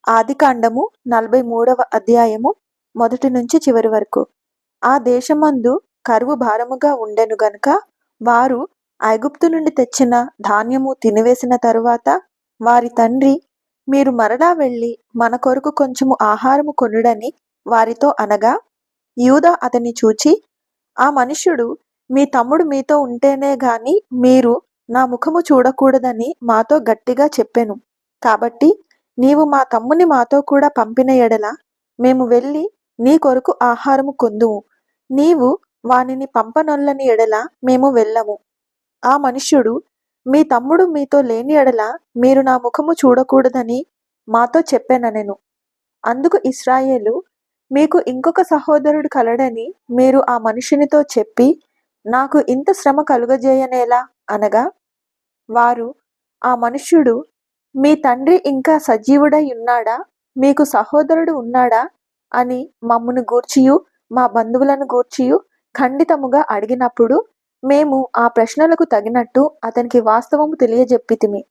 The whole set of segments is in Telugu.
ఆదికాండము 43వ అధ్యాయము మొదటి నుంచి చివరి వరకు. ఆ దేశమందు కరువు భారముగా ఉండెను గనుక వారు ఐగుప్తు నుండి తెచ్చిన ధాన్యము తినివేసిన తరువాత వారి తండ్రి, మీరు మరలా వెళ్ళి మన కొరకు కొంచెము ఆహారము కొనుడని వారితో అనగా, యూదా అతన్ని చూచి, ఆ మనుష్యుడు మీ తమ్ముడు మీతో ఉంటేనే గాని మీరు నా ముఖము చూడకూడదని మాతో గట్టిగా చెప్పెను. కాబట్టి నీవు మా తమ్ముని మాతో కూడా పంపిన ఎడల మేము వెళ్ళి నీ కొరకు ఆహారము కొందుము. నీవు వానిని పంపనొల్లని ఎడల మేము వెళ్ళము. ఆ మనుష్యుడు, మీ తమ్ముడు మీతో లేని ఎడల మీరు నా ముఖము చూడకూడదని మాతో చెప్పెననెను. అందుకు ఇశ్రాయేలు, మీకు ఇంకొక సహోదరుడు కలడని మీరు ఆ మనుషునితో చెప్పి నాకు ఇంత శ్రమ కలుగజేయనేలా అనగా, వారు, ఆ మనుష్యుడు, మీ తండ్రి ఇంకా సజీవుడై ఉన్నాడా, మీకు సహోదరుడు ఉన్నాడా అని మమ్మును గూర్చియు మా బంధువులను గూర్చియు ఖండితముగా అడిగినప్పుడు మేము ఆ ప్రశ్నలకు తగినట్టు అతనికి వాస్తవము తెలియజెప్పితిమి.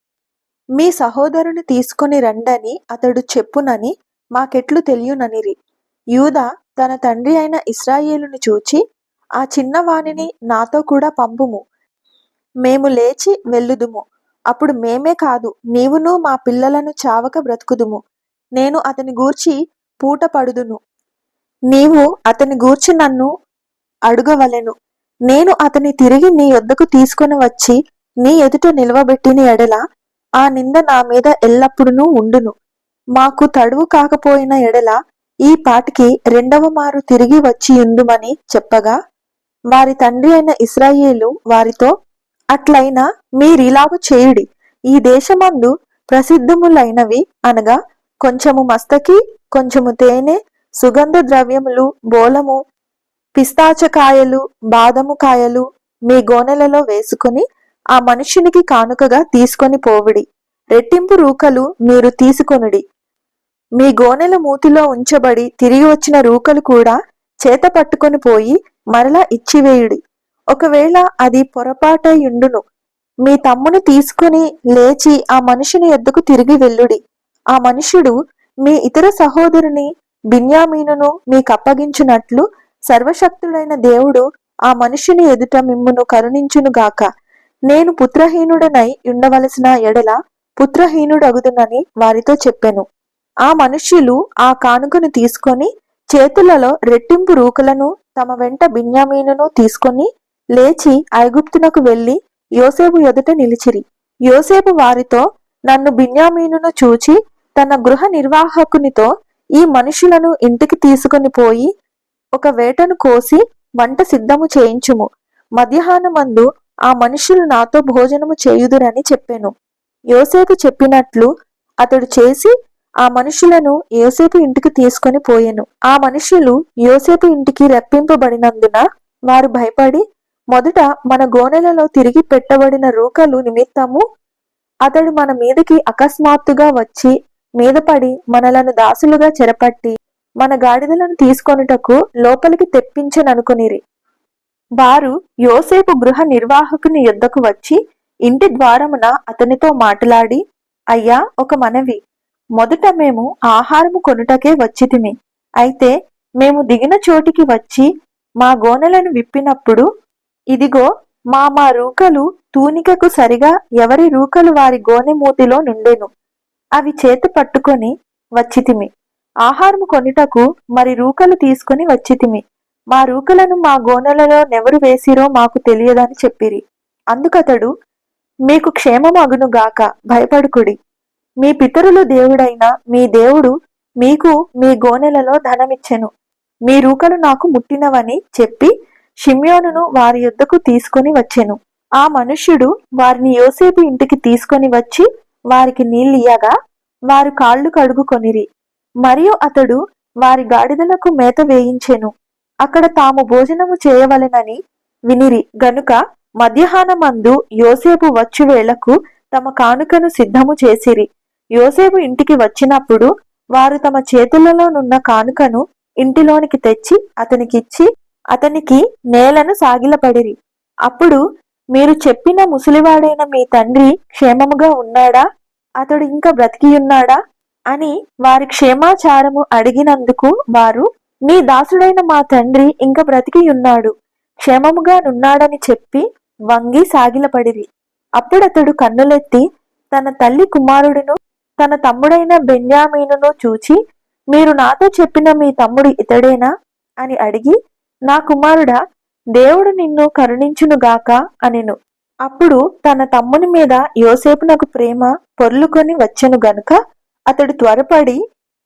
మీ సహోదరుని తీసుకొని రండని అతడు చెప్పునని మాకెట్లు తెలియననిరి. యూదా తన తండ్రి అయిన ఇశ్రాయేలును చూచి, ఆ చిన్నవానిని నాతో కూడా పంపుము, మేము లేచి వెళ్ళుదుము. అప్పుడు మేమే కాదు, నీవును మా పిల్లలను చావక బ్రతుకుదుము. నేను అతని గూర్చి పూట పడుదును, నీవు అతని గూర్చి నన్ను అడుగవలెను. నేను అతని తిరిగి నీ యొద్దకు తీసుకొని వచ్చి నీ ఎదుట నిలవబెట్టిన ఎడల ఆ నింద నా మీద ఎల్లప్పుడూ ఉండును. మాకు తడువు కాకపోయిన ఎడల ఈ పాటికి రెండవ మారు తిరిగి వచ్చి ఉందుమని చెప్పగా, వారి తండ్రి అయిన ఇశ్రాయేలు వారితో, అట్లయినా మీరిలాగు చేయుడి. ఈ దేశమందు ప్రసిద్ధములైనవి అనగా కొంచెము మస్తకి, కొంచెము తేనె, సుగంధ ద్రవ్యములు, బోలము, పిస్తాచకాయలు, బాదము కాయలు మీ గోనెలలో వేసుకుని ఆ మనుష్యునికి కానుకగా తీసుకొని పోవుడి. రెట్టింపు రూకలు మీరు తీసుకొనుడి. మీ గోనెల మూతిలో ఉంచబడి తిరిగి వచ్చిన రూకలు కూడా చేత పట్టుకొని పోయి మరలా ఇచ్చివేయుడి. ఒకవేళ అది పొరపాటయుండును, మీ తమ్ముని తీసుకుని లేచి ఆ మనుషుని యొద్దకు తిరిగి వెళ్ళుడి. ఆ మనుష్యుడు మీ ఇతర సహోదరుని బిన్యామీనును మీకప్పగించున్నట్లు సర్వశక్తుడైన దేవుడు ఆ మనుష్యుని ఎదుట మిమ్మును కరుణించునుగాక. నేను పుత్రహీనుడనై ఉండవలసిన ఎడల పుత్రహీనుడగుదునని వారితో చెప్పెను. ఆ మనుష్యులు ఆ కానుకను తీసుకొని చేతులలో రెట్టింపు రూకలను తమ వెంట బిన్యామీనును తీసుకొని లేచి ఐగుప్తునకు వెళ్లి యోసేపు ఎదుట నిలిచిరి. యోసేపు వారితో, నన్ను బిన్యామీనును చూచి తన గృహ నిర్వాహకునితో ఈ మనుషులను ఇంటికి తీసుకొని పోయి ఒక వేటను కోసి వంట సిద్ధము చేయించుము. మధ్యాహ్నమందు ఆ మనుషులు నాతో భోజనము చేయుదురని చెప్పెను. యోసేపు చెప్పినట్లు అతడు చేసి ఆ మనుషులను యోసేపు ఇంటికి తీసుకొని పోయెను. ఆ మనుషులు యోసేపు ఇంటికి రప్పింపబడినందున వారు భయపడి, మొదట మన గోనెలలో తిరిగి పెట్టబడిన రూకలు నిమిత్తము అతడు మన మీదకి అకస్మాత్తుగా వచ్చి మీదపడి మనలను దాసులుగా చెరపట్టి మన గాడిదలను తీసుకొనుటకు లోపలికి తెప్పించెననుకొనిరి. వారు యోసేపు గృహ నిర్వాహకుని యొద్దకు వచ్చి ఇంటి ద్వారమున అతనితో మాట్లాడి, అయ్యా, ఒక మనవి. మొదట మేము ఆహారము కొనుటకే వచ్చితిమి. అయితే మేము దిగిన చోటికి వచ్చి మా గోనెలను విప్పినప్పుడు ఇదిగో మా రూకలు తూనికకు సరిగా ఎవరి రూకలు వారి గోనె మూతిలో నుండెను. అవి చేత పట్టుకొని వచ్చితిమి. ఆహారము కొనుటకు మరి రూకలు తీసుకొని వచ్చితిమి. మా రూకలను మా గోనెలలో నెవరు వేసిరో మాకు తెలియదని చెప్పిరి. అందుకతడు, మీకు క్షేమము అగునుగాక, భయపడుకుడి. మీ పితరులు దేవుడైన మీ దేవుడు మీకు మీ గోనెలలో ధనమిచ్చెను. మీ రూకలు నాకు ముట్టినవని చెప్పి షిమ్యోనును వారి యొద్దకు తీసుకొని వచ్చెను. ఆ మనుష్యుడు వారిని యోసేపు ఇంటికి తీసుకొని వచ్చి వారికి నీళ్ళియ్యగా వారు కాళ్ళు కడుగుకొనిరి. మరియు అతడు వారి గాడిదలకు మేత వేయించెను. అక్కడ తాము భోజనము చేయవలెనని వినిరి గనుక మధ్యాహ్నమందు యోసేపు వచ్చు వేళకు తమ కానుకను సిద్ధము చేసిరి. యోసేపు ఇంటికి వచ్చినప్పుడు వారు తమ చేతులలోనున్న కానుకను ఇంటిలోనికి తెచ్చి అతనికిచ్చి అతనికి నేలను సాగిలపడిరి. అప్పుడు, మీరు చెప్పిన ముసలివాడైన మీ తండ్రి క్షేమముగా ఉన్నాడా? అతడు ఇంకా బ్రతికియున్నాడా? అని వారి క్షేమాచారము అడిగినందుకు వారు, నీ దాసుడైన మా తండ్రి ఇంక బ్రతికియున్నాడు, క్షేమముగా నున్నాడని చెప్పి వంగి సాగిలపడిరి. అప్పుడతడు కన్నులెత్తి తన తల్లి కుమారుడును తన తమ్ముడైన బెన్యామీనును చూచి, మీరు నాతో చెప్పిన మీ తమ్ముడు ఇతడేనా అని అడిగి, నా కుమారుడా, దేవుడు నిన్ను కరుణించునుగాక అనెను. అప్పుడు తన తమ్ముని మీద యోసేపునకు ప్రేమ పొర్లుకొని వచ్చెను గనుక అతడు త్వరపడి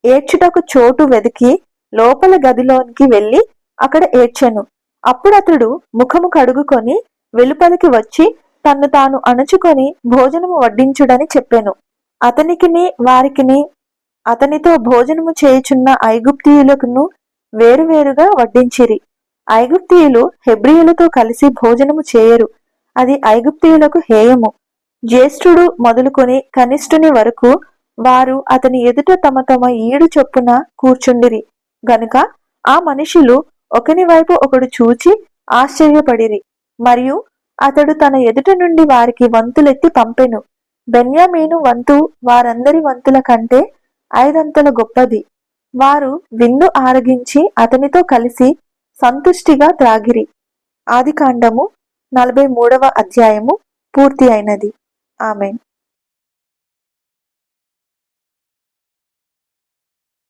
ఏడ్చుటకు చోటు వెదికి లోపల గదిలోనికి వెళ్లి అక్కడ ఏడ్చెను. అప్పుడతడు ముఖము కడుగుకొని వెలుపలికి వచ్చి తన్ను తాను అణుచుకొని భోజనము వడ్డించుడని చెప్పెను. అతనికిని వారికిని అతనితో భోజనము చేయుచున్న ఐగుప్తీయులకును వేరువేరుగా వడ్డించిరి. ఐగుప్తీయులు హెబ్రీయులతో కలిసి భోజనము చేయరు, అది ఐగుప్తీయులకు హేయము. జ్యేష్ఠుడు మొదలుకొని కనిష్ఠుని వరకు వారు అతని ఎదుట తమ తమ ఈడు చొప్పున కూర్చుండిరి గనుక ఆ మనుషులు ఒకని వైపు ఒకడు చూచి ఆశ్చర్యపడిరి. మరియు అతడు తన ఎదుట నుండి వారికి వంతులెత్తి పంపెను. బెన్యామీను వంతు వారందరి వంతుల కంటే 5 అంతల గొప్పది. వారు విందు ఆరగించి అతనితో కలిసి సంతుష్టిగా త్రాగిరి. ఆదికాండము 43వ అధ్యాయము పూర్తి అయినది. ఆమేన్.